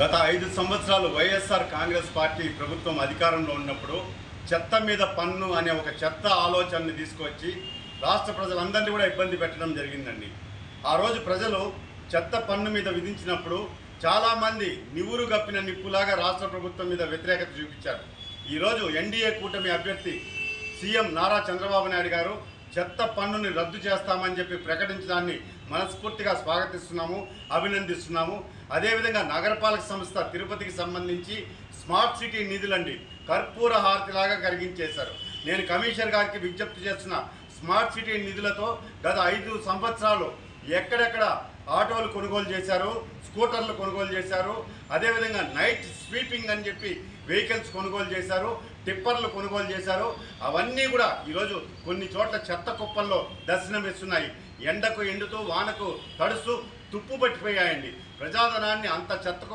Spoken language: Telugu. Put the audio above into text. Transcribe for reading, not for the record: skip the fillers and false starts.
గత 5 సంవత్సరాలు వైఎస్ఆర్ కాంగ్రెస్ పార్టీ ప్రభుత్వం అధికారంలో ఉన్నప్పుడు చెత్త మీద పన్ను అనే ఒక చెత్త ఆలోచనని తీసుకొచ్చి రాష్ట్ర ప్రజలందరినీ కూడా ఇబ్బంది పెట్టడం జరిగిందండి. ఆ రోజు ప్రజలు చెత్త పన్ను మీద విధించినప్పుడు చాలామంది నివురు గప్పిన నిప్పులాగా రాష్ట్ర ప్రభుత్వం మీద వ్యతిరేకత చూపించారు. ఈరోజు ఎన్డీఏ కూటమి అభ్యర్థి సీఎం నారా చంద్రబాబు నాయుడు గారు చెత్త పన్నుని రద్దు చేస్తామని చెప్పి ప్రకటించడాన్ని మనస్ఫూర్తిగా స్వాగతిస్తున్నాము, అభినందిస్తున్నాము. అదేవిధంగా నగరపాలక సంస్థ తిరుపతికి సంబంధించి స్మార్ట్ సిటీ నిధులండి కర్పూర హారతిలాగా కరిగించేశారు. నేను కమిషనర్ గారికి విజ్ఞప్తి చేస్తున్న, స్మార్ట్ సిటీ నిధులతో గత 5 సంవత్సరాలు ఎక్కడెక్కడ ఆటోలు కొనుగోలు చేశారు, స్కూటర్లు కొనుగోలు చేశారు, అదేవిధంగా నైట్ స్వీపింగ్ అని చెప్పి వెహికల్స్ కొనుగోలు చేశారు, టిప్పర్లు కొనుగోలు చేశారు. అవన్నీ కూడా ఈరోజు కొన్ని చోట్ల చెత్త కుప్పల్లో దర్శనమిస్తున్నాయి. ఎండకు ఎండుతూ వానకు తడుస్తూ తుప్పు పట్టిపోయాయండి. ప్రజాధనాన్ని అంత చెత్త